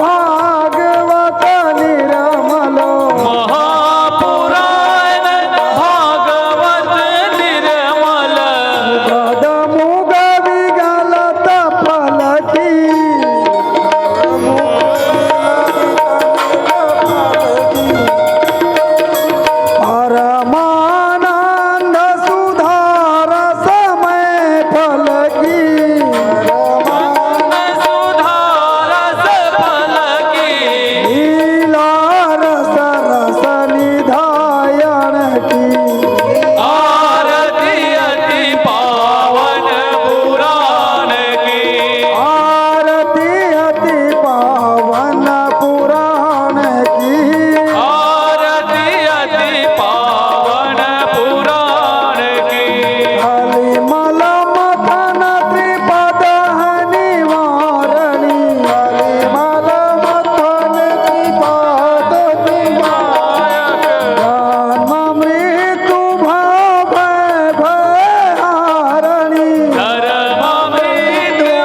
भागवत निर्मल महापुराण भागवत निर्मल पद मुग विगलत फलकी परमानंद सुधार समय फलकी सुधारस फलकी लीला रस रस निधायन की आरती अति पावन पुराण की आरती अति पावन पुराण की आरती अति पावन पुराण की हलिमल मथन त्रिपद निवारणी हलिमल मथन त्रिपद जन्म मृत्यु भव भयहारिणी धर्म मृत्यु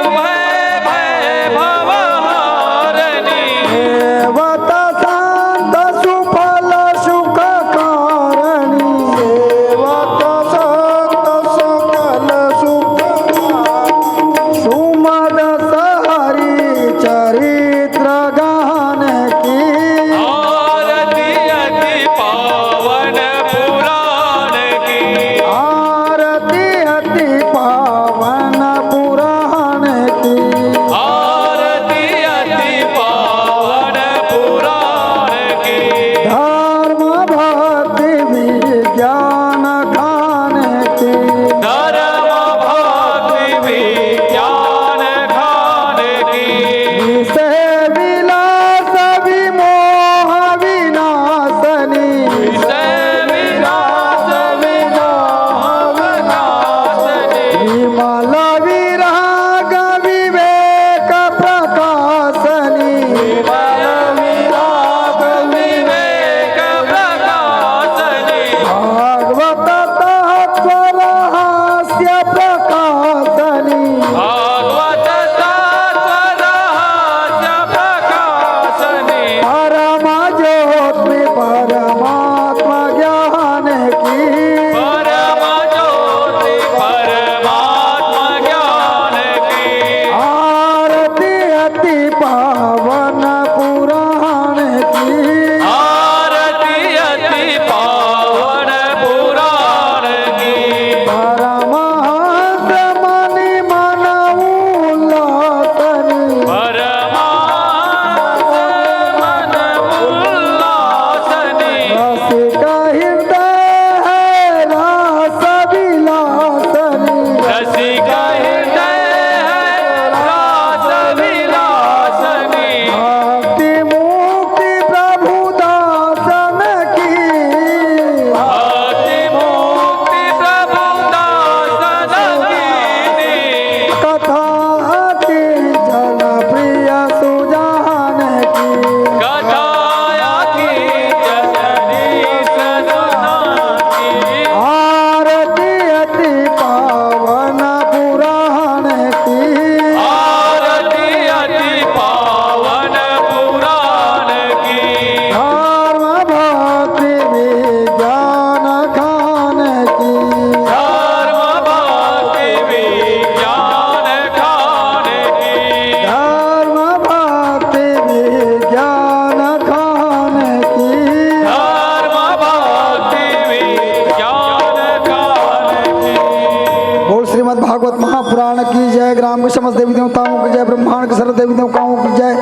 भवहारिणी देवत शांत सुफल सुख कारिणी देवत शांत सकल सुख सुमद सहरी चरित्र गान की आरती अति पावन पुराण की आरती अति पावन पुराण की आरती अति पावन पुराण की धर्म भक्ति विज्ञान खान की धर्म भक्ति विज्ञान खान की विषय विलास विमोह विनाशनी विषय विनाश विमोह विनाशनी विमल विराग विवेक प्रकाशनी विमल विराग विवेक प्रकाशनी भागवत तत्व रहस्य प्रकाशनी भागवत तत्व रहस्य प्रकाशनी परम ज्योति परमात्मा ज्ञान की परम ज्योति परमात्मा ज्ञान की आरती अति पावन पुराण की आरती अति पावन पुराण की परमहंस मणि मन उल्लासनी परमानंद मन उल्लासनी रसिक हृदय है रस विलासनी रसिक हृदय है रास विलासनी भक्ति मुक्ति प्रभु दासन की भक्ति मुक्ति प्रभु दासन कीनी कथा अति जनप्रिय सुजान की कथाया की जननी सनाती आरती अति पावन पुराण की आरती अति पावन पुराण की धर्म भक्ति विज्ञान खान की धर्म भक्ति विज्ञान खान की धर्म भक्ति विज्ञान खान की धर्म भक्ति विज्ञान खान की बोल श्रीमद् भागवत महापुराण की जय। ग्राम के समस्त देवी देवताओं की जय। ब्रह्मांड के सर्व देवी देवताओं की जय।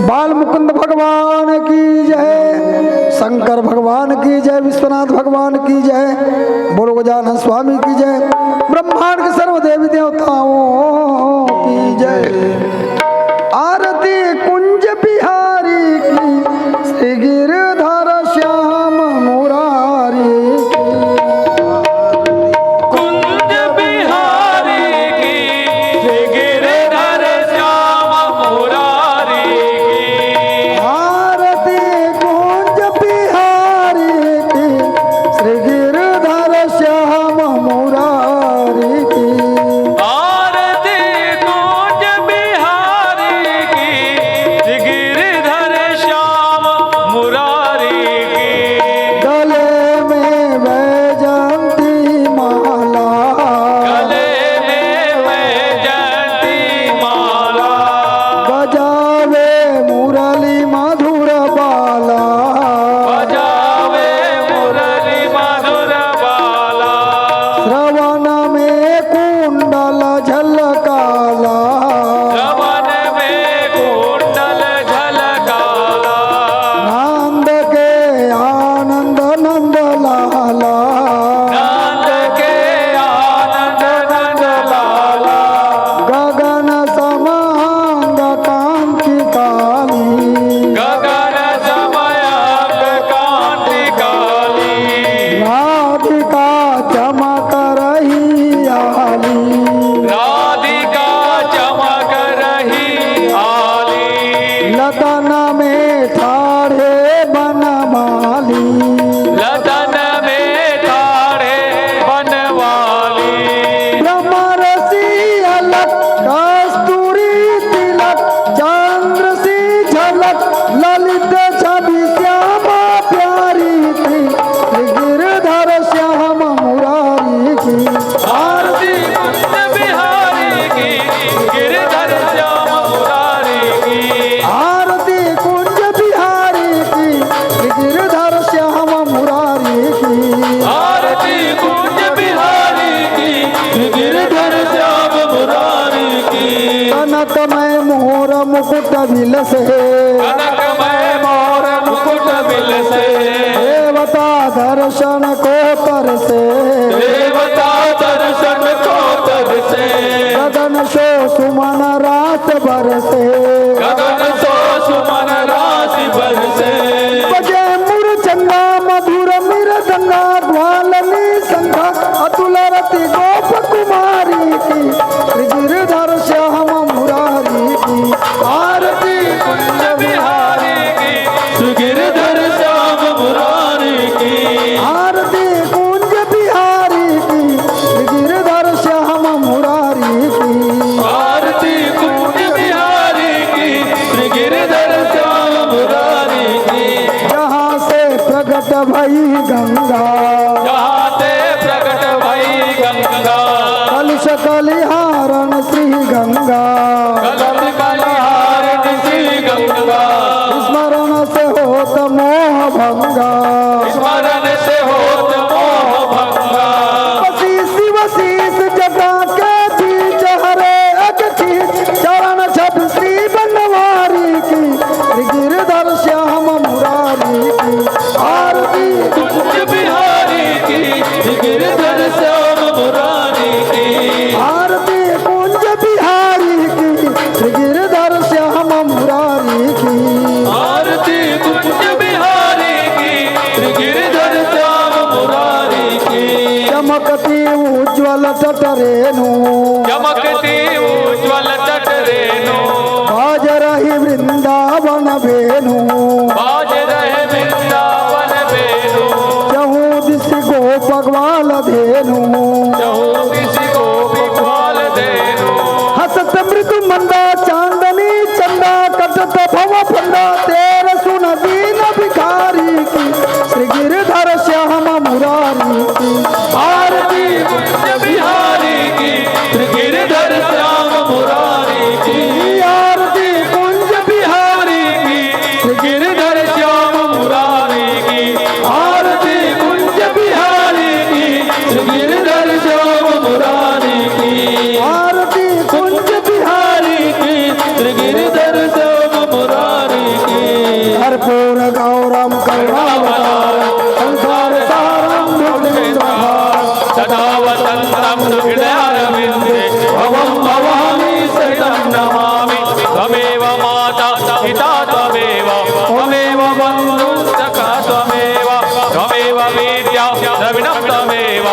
बाल मुकुंद भगवान की जय। शंकर भगवान की जय। विश्वनाथ भगवान की जय। बोलो गजानन स्वामी की जय। ब्रह्मांड के सर्व देवी देवताओं की जय। आरती कुंज बिहारी की श्री गिरधर श्याम मुरारी की कुंज बिहारी की श्री गिरधर श्याम मुरारी की आरती कुंज बिहारी की श्री गिरधर श्याम मुरारी की आरती मुकुट विलसे कनकमय मोर मुकुट बिलसे देवता दर्शन को तरसे देवता दर्शन को तरसे गगन शो सुमन रात बरसे गगन सो सुमन राशि बरसे बजे मुरचंगा मधुर मृदंगा ग्वालनी संघा अतुल रति गोप कुमारी की गिरधर श्याम मुरारी की आरती कुंज बिहारी की सुगिरधर श्याम मुरारी की आरती कुंज बिहारी की गिरधर श्याम मुरारी की आरती कुंज बिहारी की श्री गिरधर श्याम मुरारी की जहाँ से प्रकट भई गंगा जहाँ ते प्रकट भई गंगा कलश कलिहारण श्री गंगा कलश कलिहारिणी श्री गंगा स्मरण से होत मोह भंगा स्मरण से होत मोह भंगा वशीष वशीष जगा के बीच हरे अगति चरण छप श्री बनवारी की गिरधर श्याम मुरारी की आरती कुंज बिहारी की श्री गिरधर श्याम मुरारी की आरती कुंज बिहारी की गिरधर श्याम मुरारी की आरती कुंज बिहारी की श्री गिरधर श्याम मुरारी की चमकती उज्ज्वल तटरेणु चमकती उज्ज्वल तट रेणु बाज रही वृंदावन भेनु बाज रहे वृंदावन बेनु चहु दिश गोपग्वाल धेनु चहु किसी को भी ग्वाल देनु हसत मृदु मंदा चांदनी चंदा कटत भव फंदा तेर सुन दीन भिखारी की श्री गिरधर श्याम मुरारी की आरती कुंज बिहारी की श्री गिरधर श्याम मुरारी की आरती कुंज बिहारी की श्री गिरधर श्याम मुरारी की आरती कुंज बिहारी की श्री गिरधर श्याम मुरारी की आरती कुंज बिहारी की श्री गिरधर श्याम मुरारी की कर्पूर गौरम करुणावतारम संसार सारम दुर्गेन्द्रहार सदा वसन्तं हृदयारविन्दे भवं भवामि सहितं नमामि त्वमेव माता पिता त्वमेव त्वमेव बन्धुसखा त्वमेव त्वमेव विद्या द्रविणं त्वमेव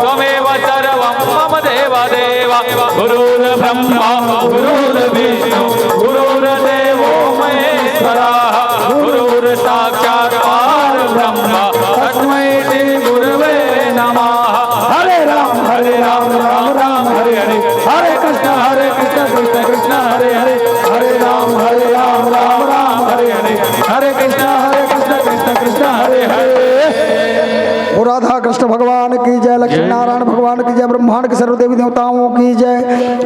त्वमेव सर्वं मम देवदेव गुरुर्ब्रह्मा गुरुर्विष्णु गुरुर्देवो महेश्वरः गुरुर्साक्षात् परब्रह्म तस्मै श्री गुरवे नमः हरे राम राम राम हरे हरे हरे कृष्ण कृष्ण हरे हरे हरे राम राम हरे हरे हरे कृष्ण कृष्ण हरे हरे ओ राधा कृष्ण भगवान की जय लक्ष्मी नारायण भगवान की जय ब्रह्मांड के सर्वदेवी देवताओं की जय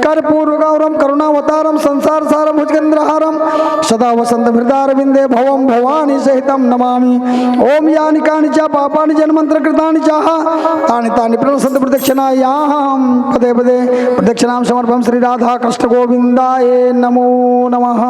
कर्पूर गौरम करुणावतारम संसार सारम भुजगेन्द्रहारम सदा वसंत हृदयारविंदे भवम भवानी सहितम नमामि ओम यानि कानि च पापानि जन्मंत्र कृतानि चाह तानि तानि प्रणसन्त प्रदक्षिणायां पदे पदे प्रदक्षिणां समर्पयामि श्री राधा कृष्ण गोविंदाय नमो नमः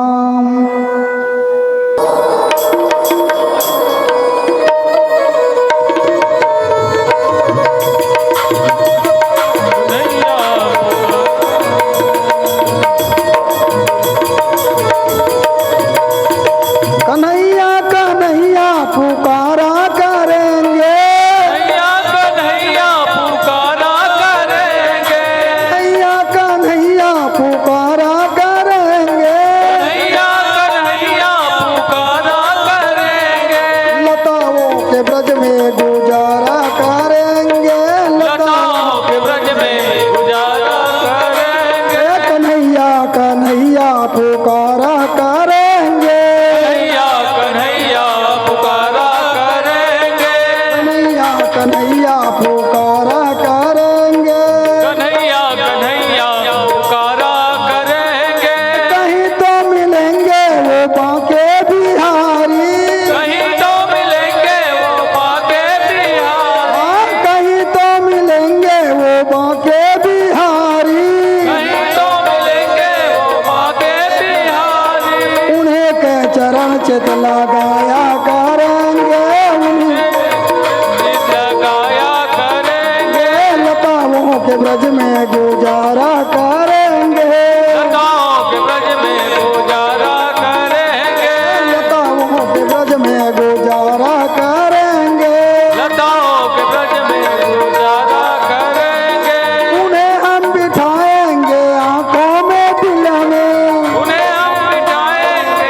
कन्हैया कन्हैया पुकारा करेंगे कन्हैया पुकारा करेंगे कन्हैया कन्हैया पुकारा करेंगे कन्हैया चित लगाया करेंगे, लगाया करेंगे, लताओं के ब्रज में गुजारा करेंगे, लताओं के ब्रज में गुजारा करेंगे, लताओं के ब्रज में गुजारा करेंगे, लताओं के ब्रज में गुजारा करेंगे, उन्हें हम बिठाएंगे आंखों में दिल में, उन्हें हम बिठाएंगे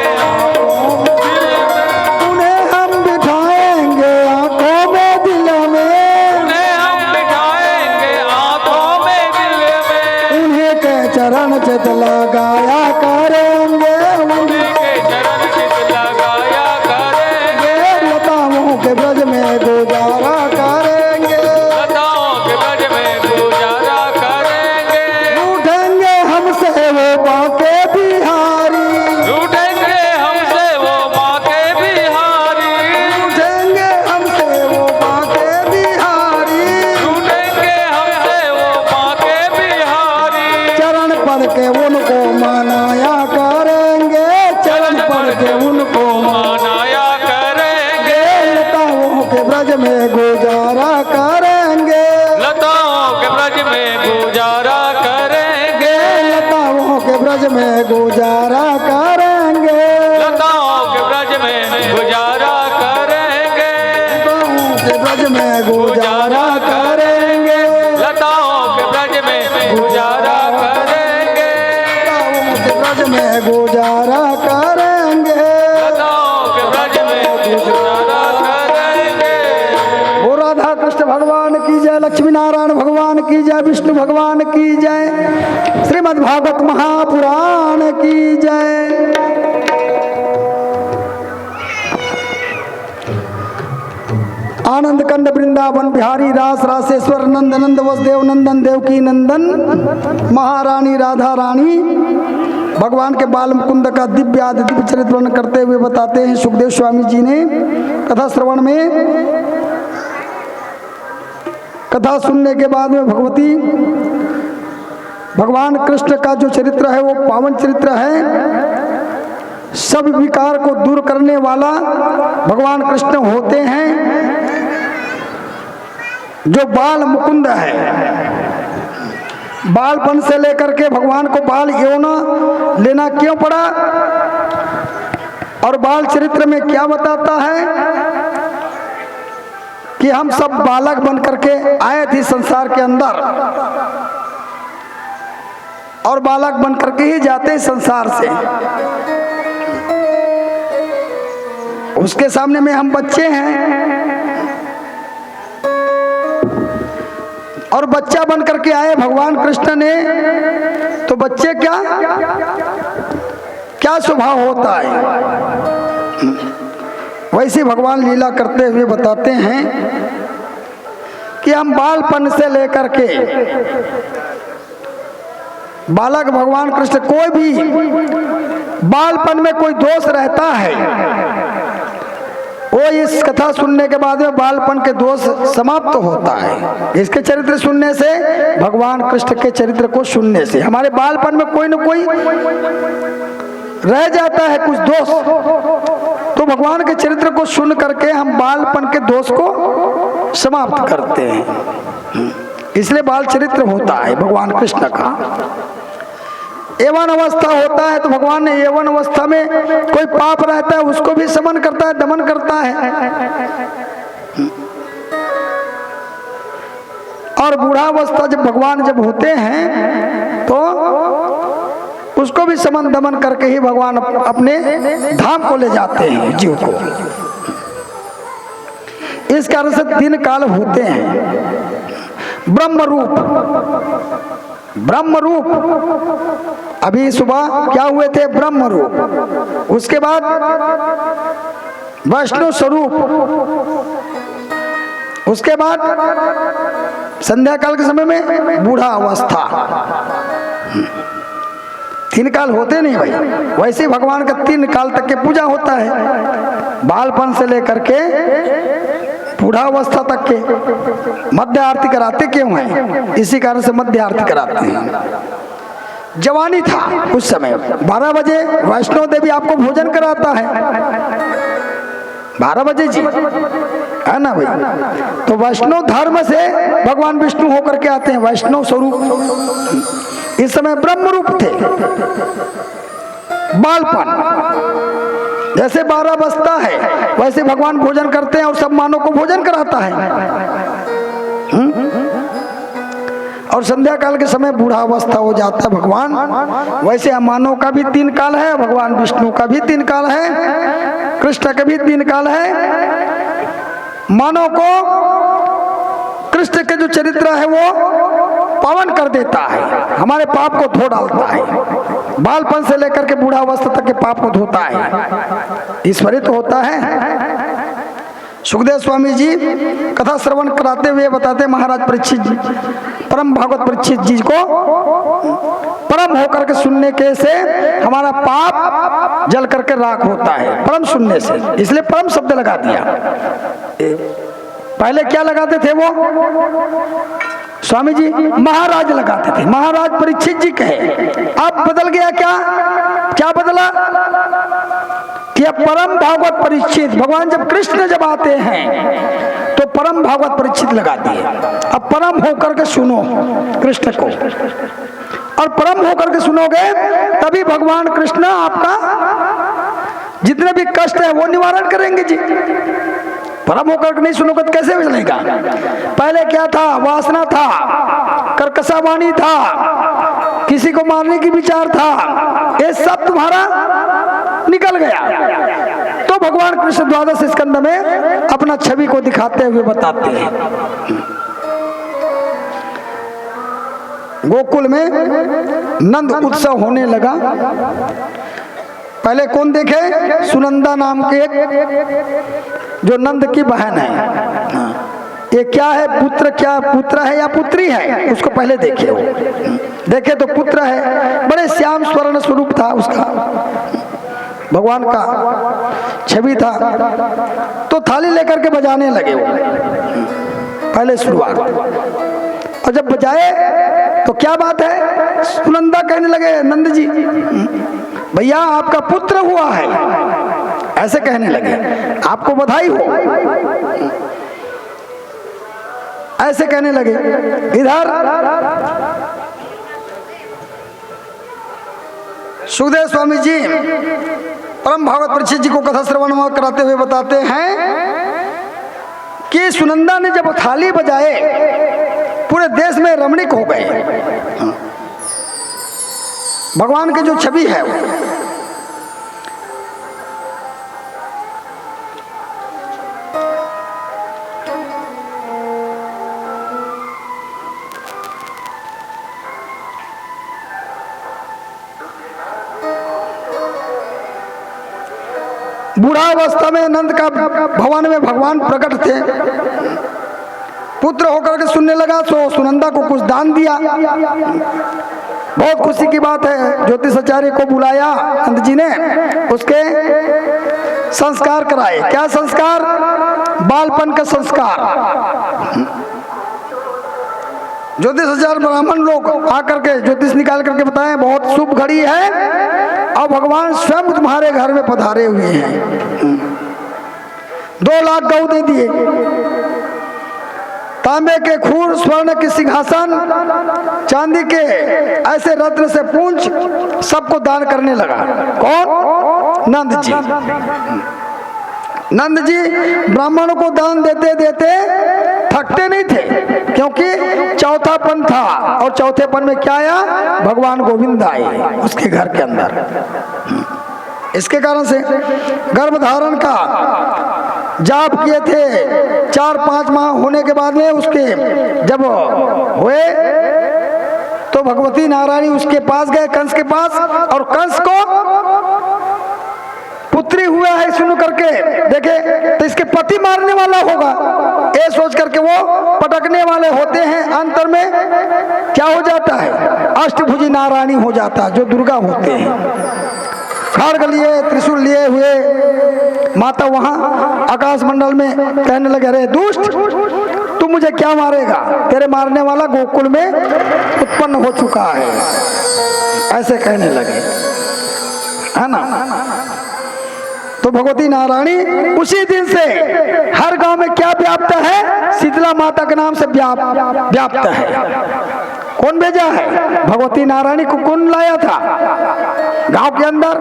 उन्हें हम बिठाएंगे आंखों में दिल में, उन्हें हम बिठाएंगे आंखों में दिल में, उन्हें के चरण चित लगाया करेंगे, उन्हीं के चरण चित लगाया करेंगे, लताओं के ब्रज में गुजारा करेंगे, लताओं के ब्रज में गुजारा करेंगे, रूठेंगे हमसे वो बाके बिहारी, रूठेंगे हमसे वो माँ के बिहारी, रूठेंगे हमसे वो बाके बिहारी, रूठेंगे हमसे वो माँ के बिहारी, चरण पढ़ के उनको मनाया करेंगे, चरण पढ़ के उनको मनाया करेंगे, लताओं के ब्रज में गुजारा करेंगे, लताओं के ब्रज में गुजारा करेंगे, लताओं के ब्रज में गुजारा करेंगे, लताओं के ब्रज में गुजारा करेंगे, लताओं के ब्रज में गुजारा करेंगे, लताओं के ब्रज में गुजारा करेंगे, लताओं के ब्रज में गुजारा करेंगे, लताओं के ब्रज में गुजारा करेंगे। ओ राधा कृष्ण भगवान की जय, लक्ष्मी नारायण भगवान की जय, विष्णु भगवान की जय, श्रीमद् भागवत महापुराण की जय। आनंद कंद वृंदावन बिहारी रास रासेश्वर नंद नंद वसुदेव नंदन देवकी नंदन महारानी राधा रानी भगवान के बाल मुकुंद का दिव्य आदि दिव्य चरित्र वर्णन करते हुए बताते हैं सुखदेव स्वामी जी ने कथा श्रवण में। कथा सुनने के बाद में भगवती भगवान कृष्ण का जो चरित्र है वो पावन चरित्र है, सब विकार को दूर करने वाला भगवान कृष्ण होते हैं। जो बाल मुकुंद है, बालपन से लेकर के भगवान को बाल यौना लेना क्यों पड़ा और बाल चरित्र में क्या बताता है कि हम सब बालक बन करके आए थे संसार के अंदर और बालक बन करके ही जाते संसार से। उसके सामने में हम बच्चे हैं और बच्चा बन करके आए भगवान कृष्ण ने, तो बच्चे क्या स्वभाव होता है वैसे भगवान लीला करते हुए बताते हैं कि हम बालपन से लेकर के बालक भगवान कृष्ण, कोई भी बालपन में कोई दोष रहता है वो इस कथा सुनने के बाद में बालपन के दोष समाप्त होता है। इसके चरित्र सुनने से, भगवान कृष्ण के चरित्र को सुनने से हमारे बालपन में कोई न कोई रह जाता है कुछ दोष, तो भगवान के चरित्र को सुन करके हम बालपन के दोष को समाप्त करते हैं। इसलिए बाल चरित्र होता है भगवान कृष्ण का। यौवन अवस्था होता है तो भगवान ने यौवन अवस्था में कोई पाप रहता है उसको भी समन करता है, दमन करता है। और बूढ़ावस्था जब भगवान जब होते हैं तो उसको भी समन दमन करके ही भगवान अपने धाम को ले जाते हैं जीव को। इस कारण से 3 काल होते हैं। ब्रह्म रूप अभी सुबह क्या हुए थे, ब्रह्म रूप। उसके बाद वैष्णव स्वरूप, उसके बाद संध्या काल के समय में बूढ़ा अवस्था। 3 काल होते नहीं भाई, वैसे भगवान का 3 काल तक के पूजा होता है, बालपन से लेकर के बूढ़ा अवस्था तक के। मध्य आरती कराते क्यों हैं? इसी कारण से मध्य आरती कराते हैं जवानी था उस समय। 12 बजे वैष्णो देवी आपको भोजन कराता है, 12 बजे जी, है ना भाई। तो वैष्णव धर्म से भगवान विष्णु होकर के आते हैं, वैष्णव स्वरूप। इस समय ब्रह्म रूप थे। बालपन जैसे 12 बजता है वैसे भगवान भोजन करते हैं और सब मानव को भोजन कराता है। और संध्या काल के समय बूढ़ा अवस्था हो जाता है भगवान। वैसे मानव का भी 3 काल है, भगवान विष्णु का भी 3 काल है, कृष्ण का भी 3 काल है। मानव को कृष्ण के जो चरित्र है वो पावन कर देता है, हमारे पाप को धो डालता है। बालपन से लेकर के बूढ़ा अवस्था तक के पाप को धोता है, ईश्वरित होता है। सुखदेव स्वामी जी कथा श्रवण कराते हुए बताते महाराज परीक्षित जी, परम भागवत परीक्षित जी को परम होकर के सुनने के से हमारा पाप जल करके राख होता है, परम सुनने से, इसलिए परम शब्द लगा दिया। पहले क्या लगाते थे वो स्वामी जी? महाराज लगाते थे, महाराज परीक्षित जी कहे। अब बदल गया, क्या बदला? कि अब परम भागवत परीक्षित, भगवान जब कृष्ण जब आते हैं तो परम भागवत परीक्षित लगा दिए। अब परम होकर के सुनो कृष्ण को, और परम होकर के सुनोगे तभी भगवान कृष्ण आपका जितने भी कष्ट है वो निवारण करेंगे जी। परम होकर के नहीं सुनोगे तो कैसे चलेगा? पहले क्या था? वासना था, कर्कशा वाणी था, किसी को मारने की विचार था, ये सब तुम्हारा निकल गया। तो भगवान कृष्ण 12 स्कंद में अपना छवि को दिखाते हुए बताते हैं। गोकुल में नंद उत्सव होने लगा। पहले कौन देखे? सुनंदा नाम के एक जो नंद की बहन है। ये क्या है? पुत्र है या पुत्री है? उसको पहले देखे वो, देखे तो पुत्र है, बड़े श्याम स्वर्ण स्वरूप था उसका, भगवान का छवि था। तो थाली लेकर के बजाने लगे वो, पहले शुरुआत। और जब बजाए तो क्या बात है? सुनंदा कहने लगे नंद जी भैया आपका पुत्र हुआ है, ऐसे कहने लगे, आपको बधाई हो, ऐसे कहने लगे। इधर सुखदेव स्वामी जी परम भागवत परीक्षित जी को कथा श्रवण कराते हुए बताते हैं कि सुनंदा ने जब थाली बजाए पूरे देश में रमणीक हो गए। भगवान की जो छवि है वो बूढ़ा अवस्था में नंद का भवन में भगवान प्रकट थे। पुत्र होकर के सुनने लगा तो सुनंदा को कुछ दान दिया। बहुत खुशी की बात है। ज्योतिषाचार्य को बुलाया नंद जी ने, उसके संस्कार कराए। क्या संस्कार? बालपन का संस्कार। ज्योतिषाचार्य ब्राह्मण लोग आकर के ज्योतिष निकाल करके बताएं बहुत शुभ घड़ी है और भगवान स्वयं तुम्हारे घर में पधारे हुए हैं। 2 लाख गौ दे दिए, तांबे के खूर, स्वर्ण के सिंहासन, चांदी के ऐसे रत्न से पूंछ सबको दान करने लगा। कौन? नंद जी। नंद जी ब्राह्मणों को दान देते देते थकते नहीं थे, क्योंकि चौथापन था। और चौथेपन में क्या आया? भगवान गोविंद आए उसके घर के अंदर। इसके कारण से गर्भधारण का जाप किए थे। 4-5 माह होने के बाद में उसके जब हुए तो भगवती नारायणी उसके पास गए, कंस के पास, और कंस को पुत्री हुआ है सुन करके देखे तो इसके पति मारने वाला होगा, ये सोच करके वो पटकने वाले होते हैं। अंतर में क्या हो जाता है? अष्टभुजी नारायणी हो जाता है, जो दुर्गा होते हैं। खड्ग लिए, त्रिशूल लिए हुए माता वहां आकाश मंडल में कहने लगे, अरे दुष्ट, तू मुझे क्या मारेगा? तेरे मारने वाला गोकुल में उत्पन्न हो चुका है। ऐसे कहने लगे, है ना। तो भगवती नारायणी उसी दिन से हर गांव में क्या व्याप्त है, शीतला माता के नाम से व्याप्त है। कौन भेजा है? भगवती नारायणी को कौन लाया था गांव के अंदर?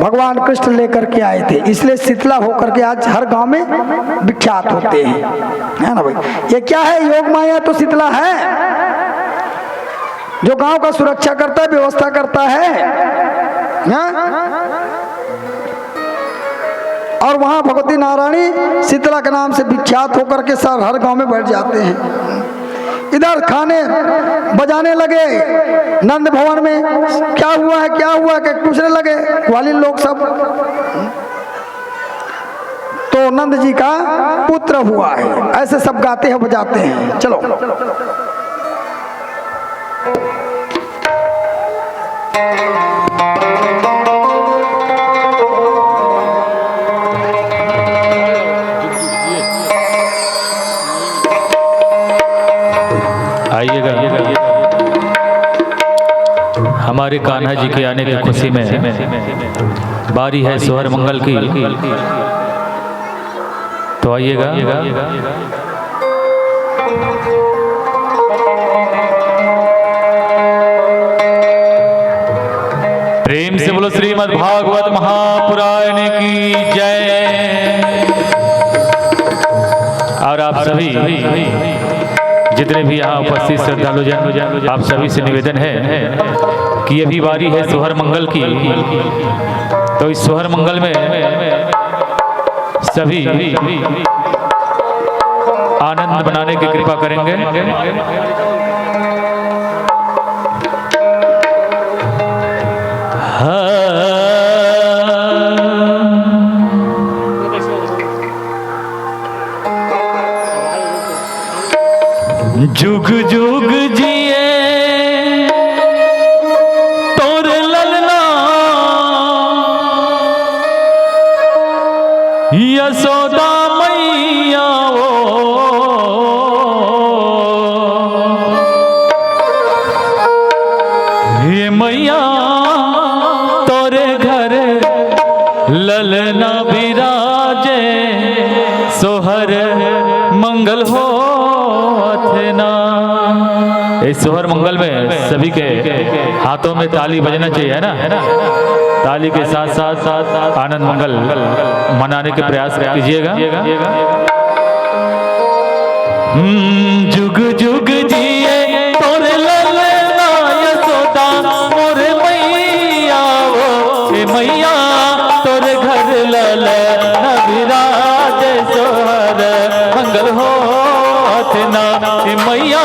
भगवान कृष्ण लेकर के आए थे, इसलिए शीतला होकर के आज हर गांव में विख्यात होते हैं, है ना भाई। ये क्या है? योग माया तो शीतला है, जो गांव का सुरक्षा करता है, व्यवस्था करता है, और वहां भगवती नारायणी शीतला के नाम से विख्यात होकर के सर हर गांव में बैठ जाते हैं। इधर खाने बजाने लगे नंद भवन में, क्या हुआ है क्या हुआ है पूछने लगे ग्वालिन लोग सब। तो नंद जी का पुत्र हुआ है, ऐसे सब गाते हैं बजाते हैं। चलो आइएगा। हमारे कान्हा जी के आने की खुशी में बारी है सोहर मंगल की, तो आइएगा। प्रेम से बोलो श्रीमद् भागवत महापुराण की जय। और आप सभी जितने भी यहाँ उपस्थित श्रद्धालु जन, आप सभी से निवेदन है कि अभी बारी है सोहर मंगल की, तो इस सोहर मंगल में सभी आनंद बनाने की कृपा करेंगे। जुग जुग जिए तोर ललना, यशोदा मैया ये मैया तोरे घर ललना विराजे, सोहर मंगल हो ना। इस सोहर मंगल में सभी के हाथों में ताली बजना चाहिए, है ना। ताली के साथ साथ आनंद मंगल मनाने के प्रयास कीजिएगा। जुग जुग जिए तोरे ललना, यशोदा मोरे मैया वो मैया तोरे घर ललना विराजे, सोहर मंगल हो ना। मैया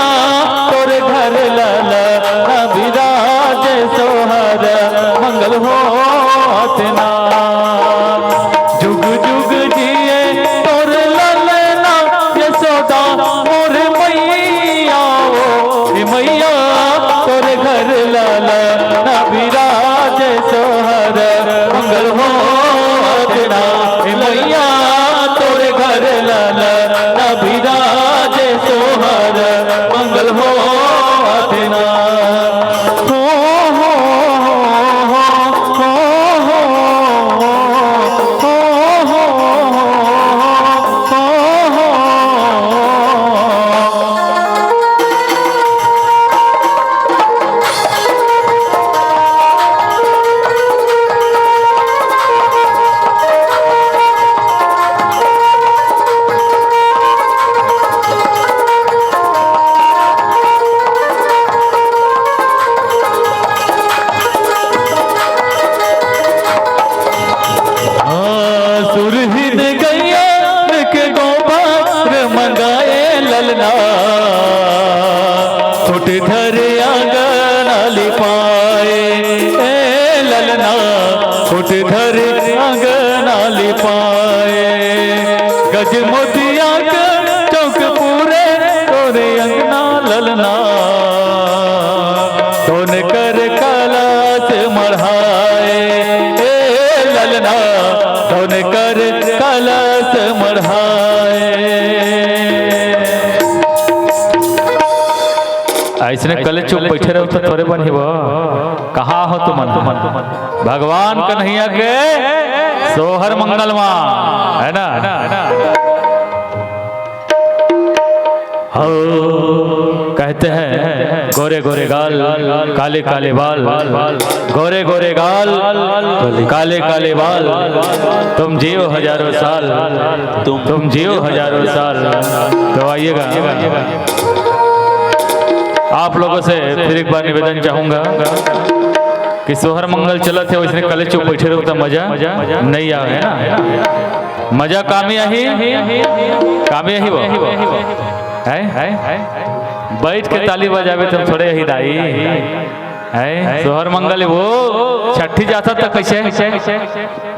तोरे घर ललना विराजे, सोहर मंगल हो ना। जुग जुग जिए तोरे ललना, यशोदा मोरे मैया वो मैया तोरे घर ललना विराजे, सोहर मंगल हो ना। मैया तोरे घर ललना विराजे, सोहर मंगल हो ना। गज मोतिया के चौक पूरे तोरे अंगना ललना, सोन कर कलश मढ़ाए ललना, सोन कर कलश मढ़ाए। ऐसने कले चुप बैठे रहो तो थोड़े बन ही वो कहाँ हो तुम भगवान कन्हैया के सोहर मंगलमा है ना। हो कहते हैं गोरे गोरे गाल काले काले बाल, गोरे गोरे गाल काले काले बाल, तुम जियो हजारों साल, तुम जियो हजारों साल। तो आइएगा आप लोगों से फिर एक बार निवेदन चाहूंगा कि सोहर मंगल चला थे वैसे कले चुप बैठे रहो तो मजा नहीं आवे है ना। मजा कामी यही वो है बैठ के ताली बजावे तुम थोड़े ही दाई है। सोहर मंगल वो छठी जाता था कैसे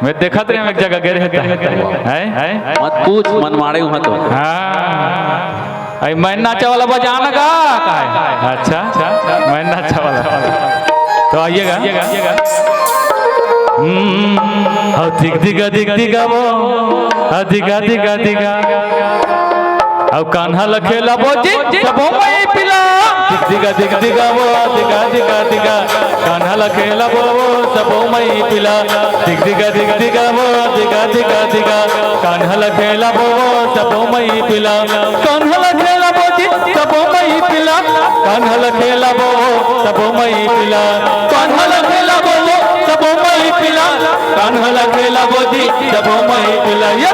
मैं देखा था एक जगह गिर है मत पूछ मनमाड़े हुआ तो मैं नाचा वाला बजाना का है। अच्छा मैं नाचा वाला तो आइएगा दिग दिगा दिग दिगा वो दिगा दिगा दिगा अब कान्हा लखेला बोजी सबो मई पिला दिग दिगा वो दिगा दिगा दिगा कान्हा लखेला वो सबो मई पिला दिग दिगा वो दिगा दिगा दिगा कान्हा लखेला वो सबो मई पिला कान्हा लखेला बोजी सबो मई पिला कान्हा लखेला वो सबो मई पिला कान्हा लखेला वो सबो मई पिला कान्हा लखेला बोजी सबो मई पिला ये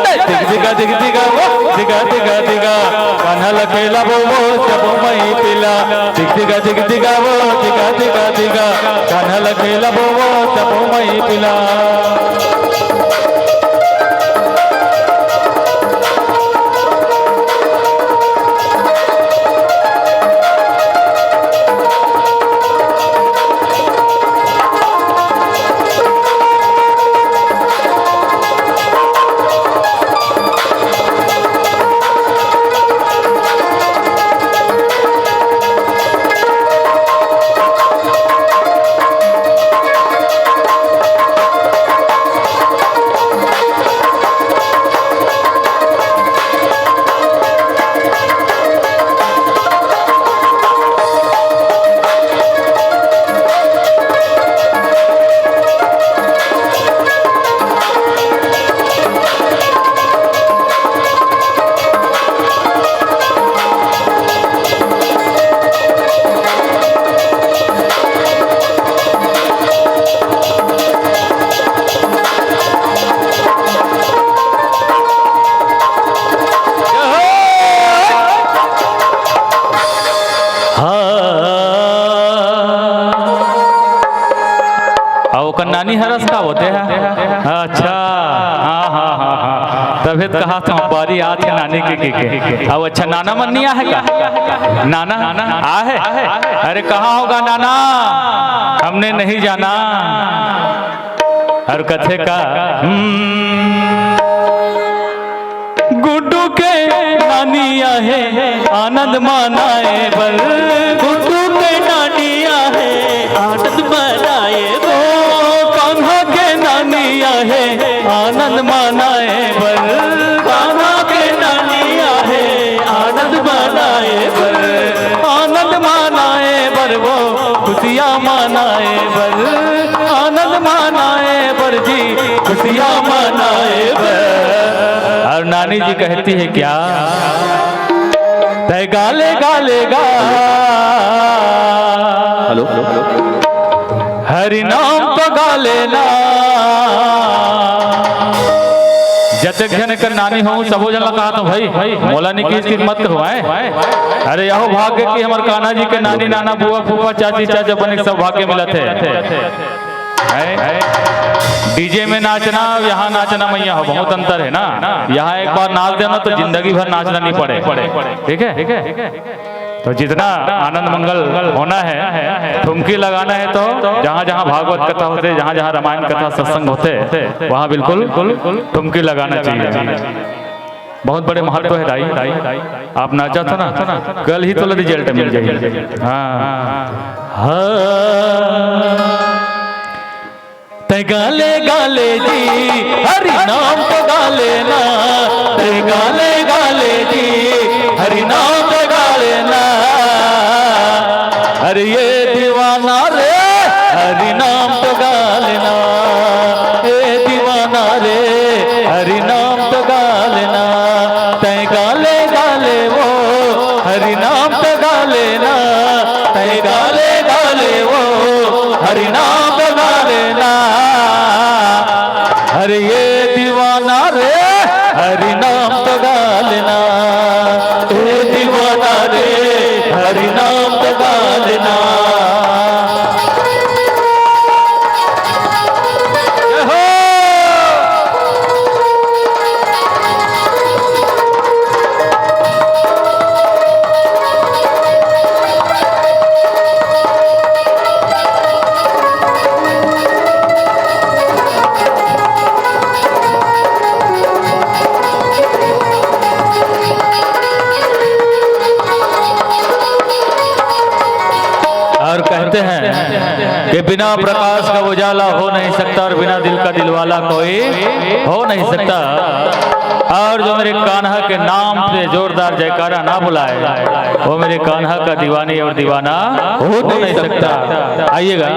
दिग दिगा वो दिगा दिगा दिगा कान्हा लखेला वो सबो मई पिला दिग दिगा वो दिगा दिगा दिगा कान्हा लखेला वो सबो मई पिला। नानी हरस का होते हैं। अच्छा हाँ तभी कहा था बारी आज है नानी के अब अच्छा नाना मन नहीं है का नाना आ है अरे कहाँ होगा नाना हमने नहीं जाना और कथे का गुड्डू के नानिया है आनंद मानाए बल गुड्डू के नानिया है आनंद मानाए वो कान्हा के नानिया है आनंद मानाए बल कान्हा के नानिया है आनंद मानाए बल आनंद मानाए बर वो खुशियाँ मानाए बर आनंद मानाए बर जी खुशियाँ मानाए बर। और नानी जी कहती है क्या तय गाले गाले गा हेलो हरि नाम तो गाले ना जतक जन कर नानी हूँ सबो जन कहा तो भाई मोला नहीं की इसकी मत करवाए अरे यहो भाग्य की हमारे कान्हा जी के नानी नाना बुआ फूफा चाची चाचा बने सब भाग्य मिला थे। डीजे में नाचना यहाँ नाचना मैया हो बहुत अंतर है ना। यहाँ एक बार नाच देना तो जिंदगी भर नाचना नहीं पड़े ठीक है। तो जितना आनंद मंगल होना है ठुमकी लगाना है तो जहाँ जहाँ भागवत कथा होते जहाँ जहाँ रामायण कथा सत्संग होते वहाँ बिल्कुल ठुमकी लगाना चाहिए। बहुत बड़े महत्व है दाई आप नाचा था ना कल ही तो रिजल्ट मिल जाएगी। हाँ गाले गाले जी हरि नाम तो गाले ना गाले गाले जी हरि नाम तो गाले ना कि बिना प्रकाश का उजाला हो नहीं सकता और बिना दिल का दिलवाला कोई हो नहीं सकता। और जो मेरे कान्हा के नाम से जोरदार जयकारा ना बुलाए वो मेरे कान्हा का दीवानी और दीवाना हो नहीं सकता। आइएगा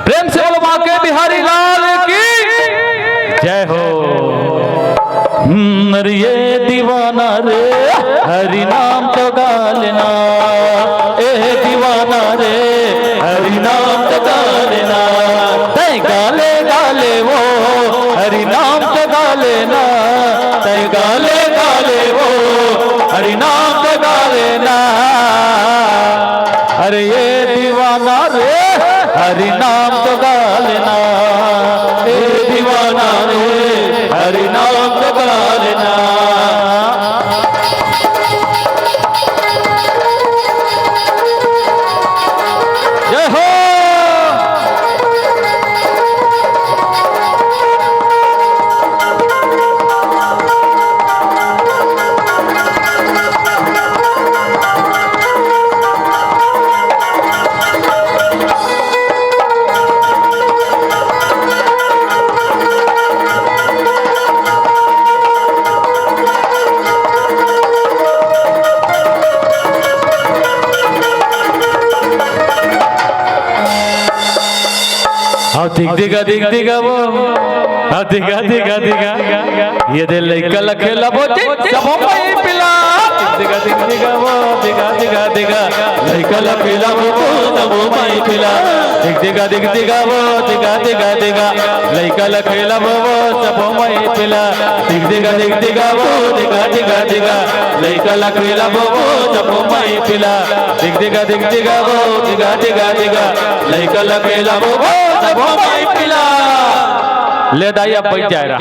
प्रेम से बोलो मां के बिहारी लाल की जय हो। ये दीवाना रे हरि नाम तो गा लेना, ए दीवाना रे हरि नाम तो गा लेना, तय गाले गाले वो हरि नाम तो गा लेना, तय गाले गाले वो हरि नाम तो गा लेना। अरे ये दीवाना रे हरि नाम तो गा लेना, ए दीवाना रे हरि नाम तो गा लेना। जय हो। दिगा वो दिगा ये दे लइका लखेला बो सबो मई पिला दिगा वो दिगा लइका लखेला बो सबो मई पिला दिगा वो दिगा लइका लखेला बो सबो मई पिला दिगा वो दिगा लइका लखेला बो सबो मई पिला दिगा वो दिगा लइका लखेला बो सबो मई पिला। ले दाई अब बैठ जाएगा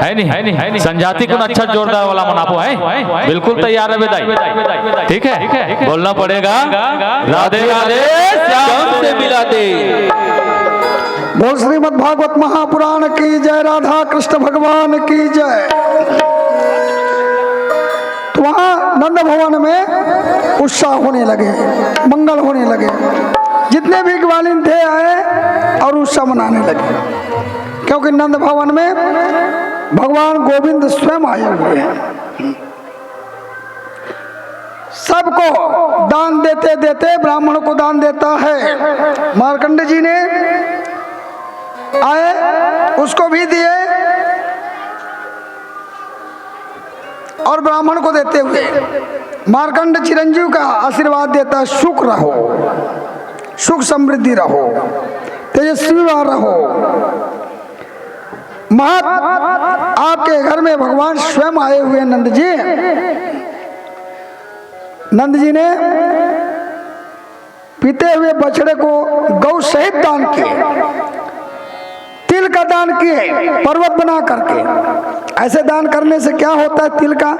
है नहीं संजाति को अच्छा जोरदार वाला मनापो है बिल्कुल तैयार है दाई ठीक है बोलना पड़ेगा राधे राधे श्याम से मिला दे। बोल श्रीमद् भागवत महापुराण की जय, राधा कृष्ण भगवान की जय। तो वहां नंद भवन में उत्साह होने लगे, मंगल होने लगे, जितने भी ग्वालिन थे आए और उत्साह मनाने लगे, क्योंकि नंद भवन में भगवान गोविंद स्वयं आए हुए हैं। सबको दान देते देते ब्राह्मण को दान देता है। मार्कंड जी ने आए उसको भी दिए और ब्राह्मण को देते हुए मार्कंड चिरंजीव का आशीर्वाद देता है, सुख रहो, सुख समृद्धि रहो, तेजस्वीवान रहो। आपके घर में भगवान स्वयं आए हुए नंद जी। नंद जी ने पीते हुए बछड़े को गौ सहित दान किए, तिल का दान किए पर्वत बना करके। ऐसे दान करने से क्या होता है? तिल का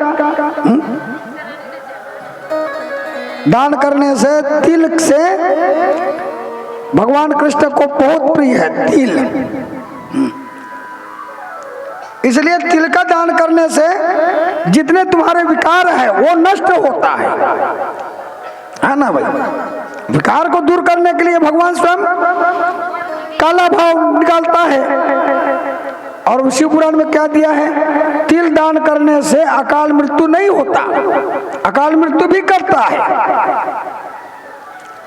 दान करने से, तिल से भगवान कृष्ण को बहुत प्रिय है तिल, इसलिए तिल का दान करने से जितने तुम्हारे विकार है वो नष्ट होता है ना भाई। विकार को दूर करने के लिए भगवान स्वयं काला भाव निकालता है। और शिव पुराण में क्या दिया है? तिल दान करने से अकाल मृत्यु नहीं होता, अकाल मृत्यु भी करता है।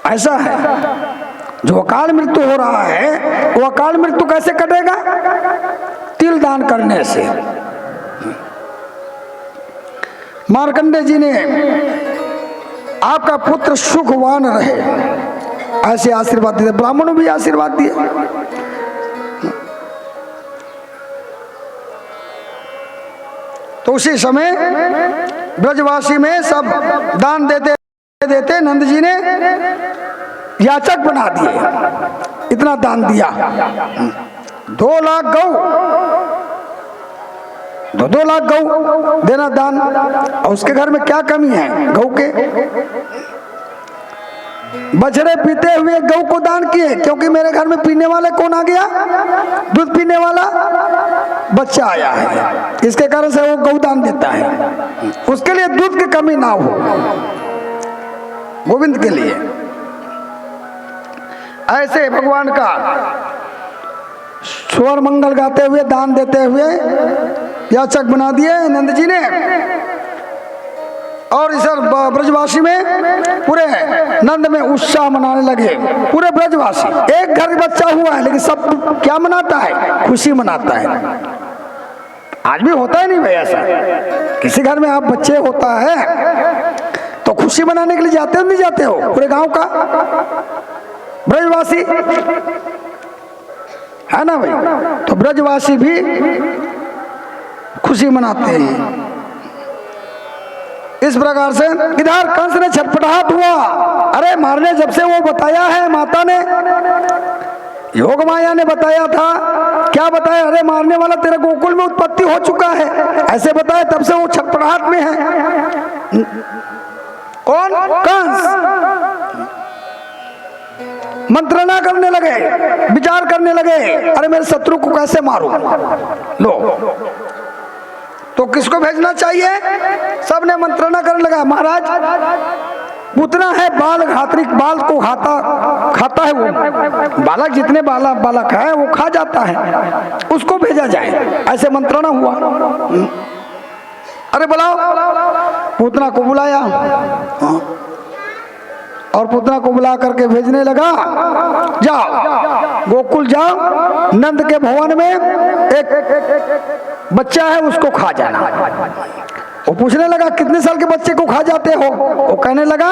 ऐसा है, जो अकाल मृत्यु हो रहा है वो अकाल मृत्यु कैसे कटेगा? तिल दान करने से। मार्कंडे जी ने आपका पुत्र सुखवान रहे ऐसे आशीर्वाद दिए, ब्राह्मणों भी आशीर्वाद दिए। तो उसी समय ब्रजवासी में सब दान देते देते नंद जी ने याचक बना दिए, इतना दान दिया। 2 लाख गौ, 2 लाख गौ देना दान। और उसके घर में क्या कमी है गौ के? बछड़े पीते हुए गौ को दान किए, क्योंकि मेरे घर में पीने वाले कौन आ गया? दूध पीने वाला बच्चा आया है, इसके कारण से वो गौ दान देता है। उसके लिए दूध की कमी ना हो, गोविंद के लिए। ऐसे भगवान का स्वर्ण मंगल गाते हुए, दान देते हुए याचक बना दिए नंद जी ने। और इस ब्रजवासी में पूरे नंद में उत्साह मनाने लगे, पूरे ब्रजवासी। एक घर बच्चा हुआ है लेकिन सब क्या मनाता है? खुशी मनाता है। आज भी होता है नहीं भाई ऐसा? किसी घर में आप बच्चे होता है तो खुशी मनाने के लिए जाते हो नहीं जाते हो? पूरे गांव का ब्रजवासी है ना भाई, तो ब्रजवासी भी खुशी मनाते हैं। इस प्रकार से इधर कंस ने छटपटाहट हुआ, अरे मारने जब से वो बताया है, माता ने योग माया ने बताया था, क्या बताया? अरे मारने वाला तेरे गोकुल में उत्पत्ति हो चुका है, ऐसे बताया। तब से वो छटपटाहट में है। कौन? कंस। मंत्रणा करने लगे, विचार करने लगे, अरे मेरे शत्रु को कैसे मारूं? लो, तो किसको भेजना चाहिए? सबने मंत्रणा करने लगा। महाराज पूतना है, बाल घातरिक, बाल को खाता है वो, बालक जितने बालक है वो खा जाता है, उसको भेजा जाए, ऐसे मंत्रणा हुआ। अरे बुलाओ, पूतना को बुलाया और पूतना को बुला करके भेजने लगा, जाओ गोकुल जाओ, नंद के भवन में एक बच्चा है उसको खा जाना। वो पूछने लगा कितने साल के बच्चे को खा जाते हो? वो कहने लगा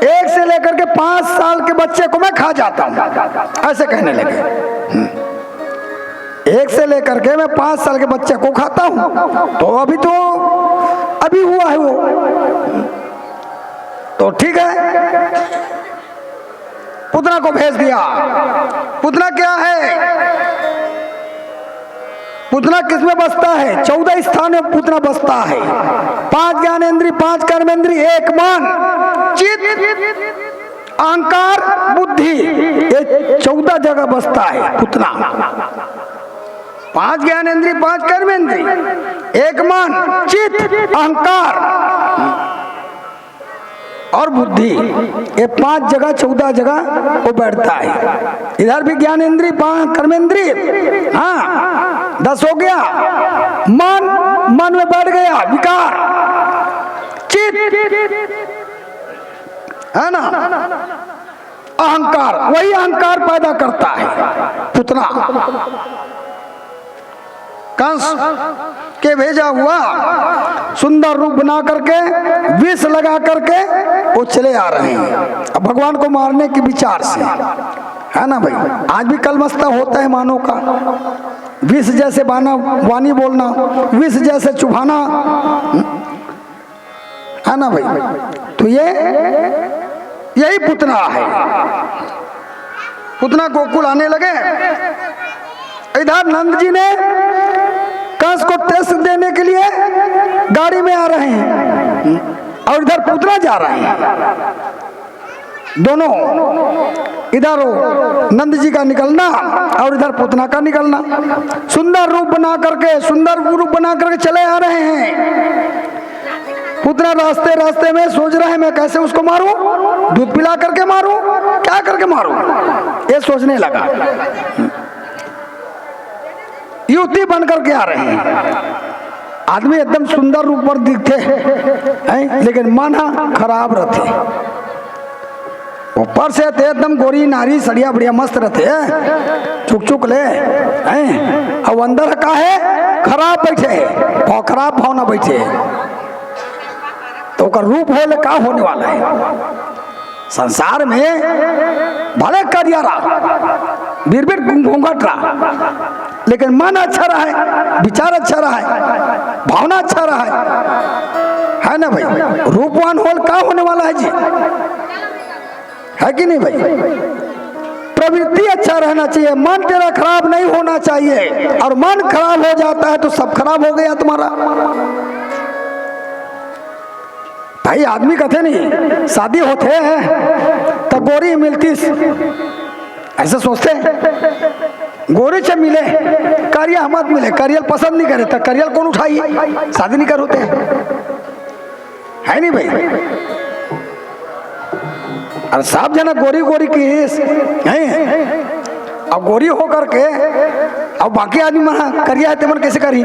1 से लेकर के 5 साल के बच्चे को मैं खा जाता हूं, ऐसे कहने लगे। 1 से लेकर के मैं 5 साल के बच्चे को खाता हूं, तो अभी हुआ है वो, तो ठीक है। पुतना को भेज दिया। पुतना क्या है? पुतना किसमें बसता है? 14 स्थान में पुतना बसता है। 5 ज्ञानेंद्रिय, 5 कर्मेंद्रिय, 1 मन, चित्त, अहंकार, बुद्धि, ये 14 जगह बसता है पुतना। 5 ज्ञानेंद्रिय, 5 कर्मेंद्रिय, 1 मन, चित्त, अहंकार और बुद्धि, ये 5 जगह 14 जगह वो बैठता है। इधर भी ज्ञानेंद्रिय, 5 कर्मेंद्रिय, हाँ 10 हो गया। मन में बैठ गया विकार, चित्त है ना, अहंकार, वही अहंकार पैदा करता है पुतना। कंस के भेजा हुआ सुंदर रूप बना करके, विष लगा करके वो चले आ रहे हैं अब भगवान को मारने के विचार से, है ना भाई। आज भी कलमस्ता होता है मानव का, विष जैसे वाणी बोलना, विष जैसे चुभाना, है ना भाई। तो यही पुतना है। पुतना गोकुल आने लगे। इधर नंद जी ने कंस को टेस्ट देने के लिए गाड़ी में आ रहे हैं और इधर पुतना जा रहे हैं। दोनों, इधर नंद जी का निकलना और इधर पुतना का निकलना। सुंदर रूप बना करके चले आ रहे हैं। पुतना रास्ते में सोच रहा है मैं कैसे उसको मारूं, दूध पिला करके मारूं, क्या करके मारूं, ये सोचने लगा। युवती बन करके आ रहे हैं। आदमी एकदम सुंदर रूप पर दिखते हैं लेकिन मन खराब रहते। ऊपर से थे एकदम गोरी नारी सड़िया बढ़िया मस्त रहते, चुक ले हैं, और अंदर का है खराब बैठे, खराब भावना बैठे, तो रूप हो का होने वाला है। संसार में भले करिया रहा, बीर घूंघट रहा, लेकिन मन अच्छा रहा है, विचार अच्छा रहा है, भावना अच्छा रहा है ना भाई। रूपवान होल का होने वाला है जी, है कि नहीं भाई। प्रवृत्ति अच्छा रहना चाहिए, मन तेरा खराब नहीं होना चाहिए, और मन खराब हो जाता है तो सब खराब हो गया तुम्हारा भाई। आदमी कहते नहीं शादी होते हैं तो गोरी मिलती, ऐसे सोचते हैं गोरी से मिले करिया मत मिले, करियल पसंद नहीं करे तो करियल कौन उठाई, शादी नहीं कर होते है नहीं भाई। और सब जना गोरी गोरी किस हैं, अब गोरी हो करके अब बाकी आदमी मना करिया है तेमन कैसे करी,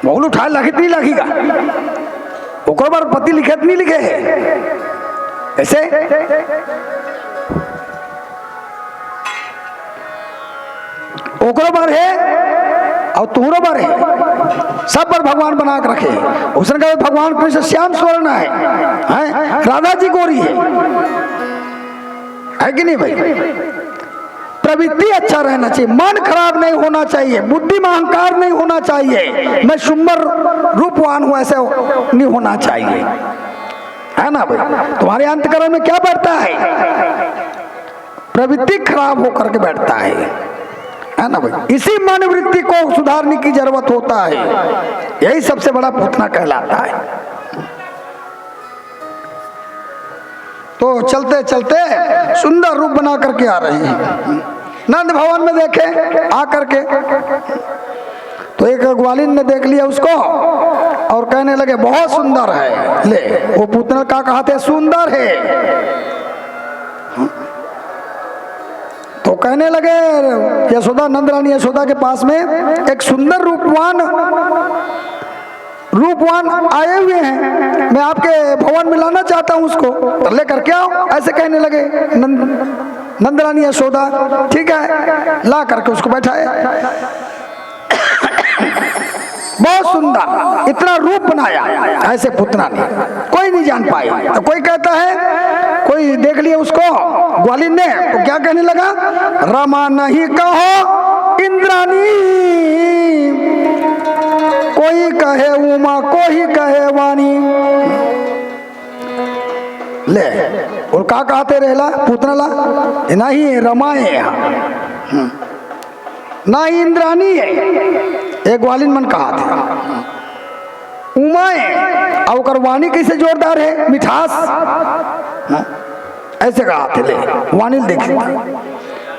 बहुल उठा लखित नहीं लगेगा, ओकर बार पति लिखत नहीं लिखे है ऐसे। ओकरो बार है और तुहरो बार है, सब पर भगवान बना के रखे। उसने कहा भगवान कृष्ण श्याम स्वर्ण है, राधा जी गोरी है कि नहीं भाई। प्रवृत्ति अच्छा रहना चाहिए, मन खराब नहीं होना चाहिए, बुद्धि में अहंकार नहीं होना चाहिए, मैं सुंदर रूपवान हूं ऐसे नहीं होना चाहिए, है ना भाई। तुम्हारे अंतकरण में क्या बैठता है, प्रवृत्ति खराब होकर के बैठता है ना भाई। इसी मनोवृत्ति को सुधारने की जरूरत होता है, यही सबसे बड़ा पूतना कहलाता है। तो चलते चलते सुंदर रूप बना करके आ रहे हैं, नंद भवन में देखे आकर के तो एक ग्वालिन ने देख लिया उसको और कहने लगे बहुत सुंदर है। ले वो पुत्र का कहा थे सुंदर है, तो कहने लगे यशोदा, नंद रानी यशोदा के पास में एक सुंदर रूपवान आए हुए हैं, मैं आपके भवन में लाना चाहता हूं उसको, तो लेकर के आओ, ऐसे कहने लगे नंद रानी यशोदा। ठीक है, ला करके उसको बैठाए, बहुत सुंदर इतना रूप बनाया ऐसे पुतना ने कोई नहीं जान पाए। तो कोई कहता है, कोई देख लिया उसको ग्वालिन ने, तो क्या कहने लगा, रमा नहीं कहो इंद्रानी, कोई कहे उमा कोई कहे वाणी। ले और का कहते रहेला पुतना ला, नहीं रमा है यहाँ, ना इंद्रानी है, एक ग्वालिन मन कहा था, उमा है और वाणी कैसे जोरदार है, मिठास ऐसे कहा थे। ले वाणी देखिए,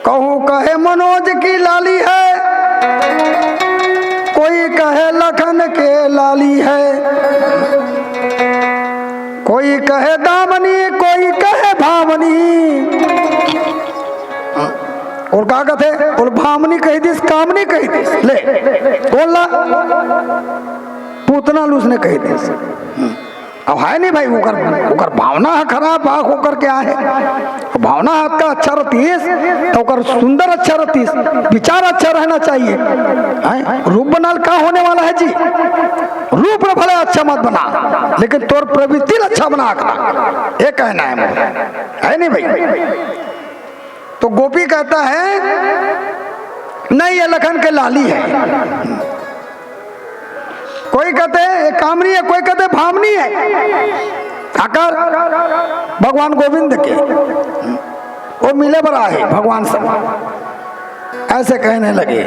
कहूँ कहे मनोज की लाली है, कोई कहे लखन के लाली है, कोई कहे दामनी कोई कहे भामनी। और का कहते, और भामनी कही दिस कामनी कही दिस। ले बोलना पूतना लूस ने कही दिस, अब है नहीं भाई, ओकर भावना है खराब आँख होकर के आए, भावना आपका अच्छा रहती है तो ओकर सुंदर अच्छा रहती है, विचार अच्छा रहना चाहिए। रूप बनाल का होने वाला है जी, रूप भले अच्छा मत बना लेकिन तोर प्रवृत्ति अच्छा बना कर, ये कहना है नहीं भाई। तो गोपी कहता है नहीं ये लखन के लाली है, कोई कहते हैं कामनी है, कोई कहते भामनी है। आकर भगवान गोविंद के वो मिले बड़ा है भगवान से, ऐसे कहने लगे।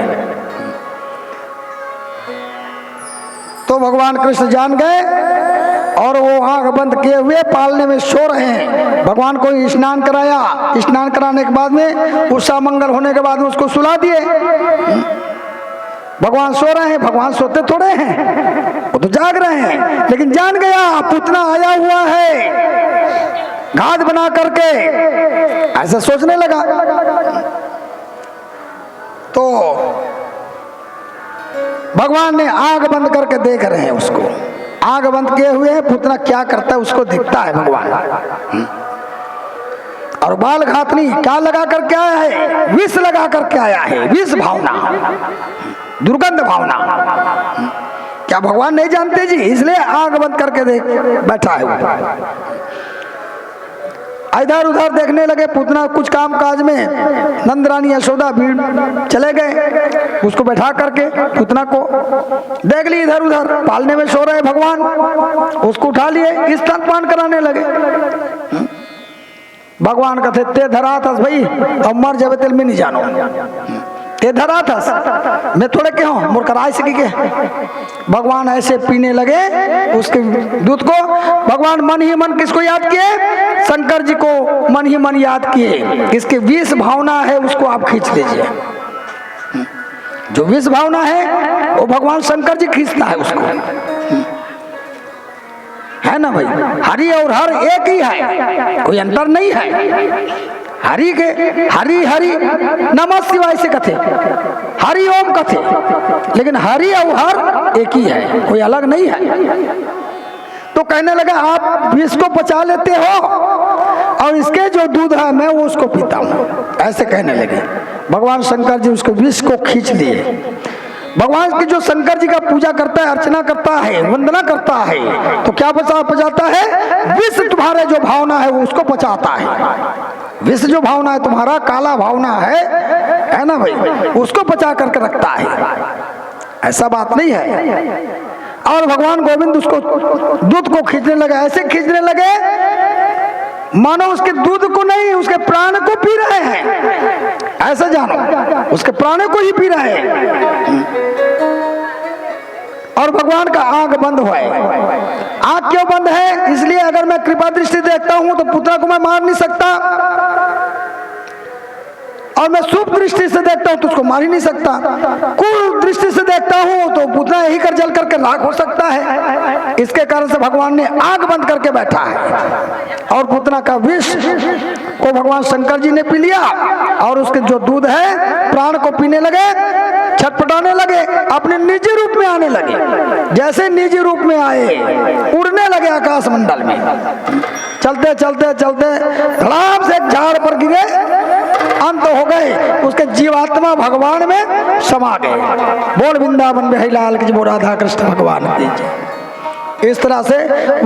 तो भगवान कृष्ण जान गए और वो आंख बंद किए हुए पालने में सो रहे हैं। भगवान को स्नान कराया, स्नान कराने के बाद में उषा मंगल होने के बाद में उसको सुला दिए। भगवान सो रहे हैं, भगवान सोते थोड़े हैं, वो तो जाग रहे हैं। लेकिन जान गया पुतना आया हुआ है घात बना करके, ऐसा सोचने लगा। तो भगवान ने आंख बंद करके देख रहे हैं उसको, आंख बंद किए हुए हैं, पुतना क्या करता है उसको दिखता है भगवान। और बाल घातनी क्या लगा करके आया है, विष लगा करके आया है, विष भावना, दुर्गंध भावना। क्या भगवान नहीं जानते जी, इसलिए आंख बंद करके देख बैठा है। इधर उधर देखने लगे पुतना, कुछ काम काज में नंद रानी यशोदा भीड़ चले गए, उसको बैठा करके पुतना को देख ली इधर उधर पालने में सो रहे भगवान, उसको उठा लिए स्तनपान कराने लगे। भगवान कहते ते धरा था भाई, अब मर जावे तेल में नहीं जानो, ते धरा था मैं थोड़े के हूँ मोर कराए सकी के। भगवान ऐसे पीने लगे उसके दूध को। भगवान मन ही मन किसको याद किए, शंकर जी को मन ही मन याद किए। इसके विष भावना है उसको आप खींच लीजिए, जो विष भावना है वो भगवान शंकर जी खींचता है उसको, है है ना भाई। हरि और हर एक ही है, कोई अंतर नहीं है। हरि के हरि हरि नमः शिवाय से कथे, हरि ओम कथे, लेकिन हरि और हर एक ही है, कोई अलग नहीं है। तो कहने लगा आप विष को पचा लेते हो और इसके जो दूध है मैं वो उसको पीता हूँ, ऐसे कहने लगे। भगवान शंकर जी उसको विष को खींच लिए। भगवान की जो शंकर जी का पूजा करता है, अर्चना करता है, वंदना करता है, तो क्या पचाता है? विष तुम्हारे जो भावना है वो उसको पचाता है। विष जो भावना है तुम्हारा, काला भावना है ना भाई, उसको पचा करके रखता है। ऐसा बात नहीं है। और भगवान गोविंद उसको दूध को खींचने लगे, ऐसे खींचने लगे मानो उसके दूध को नहीं, उसके प्राण को पी रहे हैं। ऐसा जानो, उसके प्राण को ही पी रहे हैं। और भगवान का आंख बंद हुआ है। आंख क्यों बंद है? इसलिए अगर मैं कृपा दृष्टि देखता हूं तो पुत्र को मैं मार नहीं सकता, और मैं शुभ दृष्टि से देखता हूं तो उसको मार ही नहीं सकता। कुल दृष्टि से देखता हूं तो पुतना यही कर जल करके राख हो सकता है। इसके कारण से भगवान ने आंख बंद करके बैठा है और पुतना का विष को भगवान शंकर जी ने पी लिया और उसके जो दूध है प्राण को पीने लगे, छटपटाने लगे, अपने निजी रूप में आने लगे। जैसे निजी रूप में आए उड़ने लगे आकाश मंडल में। चलते चलते चलते धड़ाम से एक झाड़ पर गिरे, अंत हो गए। उसके जीवात्मा भगवान में समा गए। बोल वृंदावन बिहारी लाल की, बोल राधा कृष्ण भगवान की। इस तरह से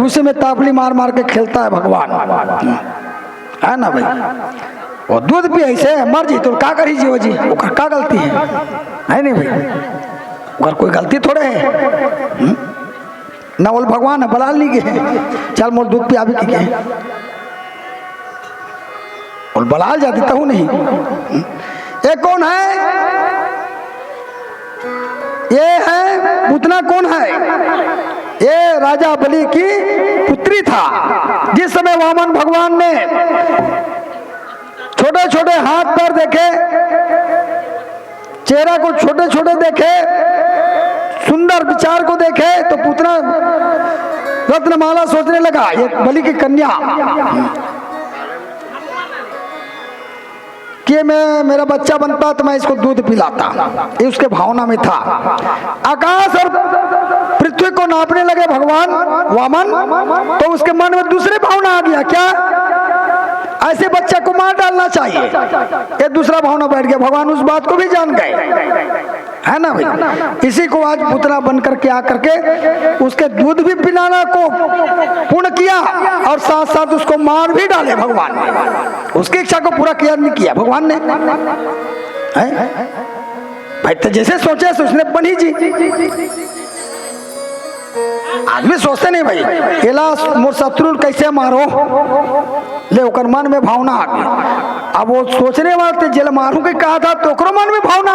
उसी में तापली मार मार के खेलता है भगवान, है ना भाई। वो दूध भी ऐसे मर जी तो क्या करी जीव जी, वो क्या गलती है नहीं भाई, अगर कोई गलती थोड़े है ना। बोल भगवान है बलाल नहीं के, चल मोल दूध पिया भी की के, और बलाल जा देता हूं नहीं। ये कौन है? ये है पुतना। कौन है? ये राजा बलि की पुत्री था। जिस समय वामन भगवान ने छोटे छोटे हाथ पैर देखे, चेहरा को छोटे छोटे देखे, सुंदर विचार को देखे, तो पुतना रत्नमाला सोचने लगा ये बलि की कन्या कि मैं मेरा बच्चा बनता तो मैं इसको दूध पिलाता। ये उसके भावना में था। आकाश और पृथ्वी को नापने लगे भगवान वामन, तो उसके मन में दूसरी भावना आ गया, क्या ऐसे बच्चा को मार डालना चाहिए। ये दूसरा भावना बैठ गया। भगवान उस बात को भी जान गए, है ना भाई। इसी को आज पुतना बन करके आकर के उसके दूध भी पिलाना को पूर्ण किया और साथ साथ उसको मार भी डाले भगवान ने। उसकी इच्छा को पूरा किया नहीं किया भगवान ने, है भाई। तो जैसे सोचे उसने बनी जी। आदमी सोचते नहीं भाई एला मोर शत्रु कैसे मारो, ले ओकर मन में भावना आ गई। अब वो सोचने वाले जेल मारू के कहा था तो मन में भावना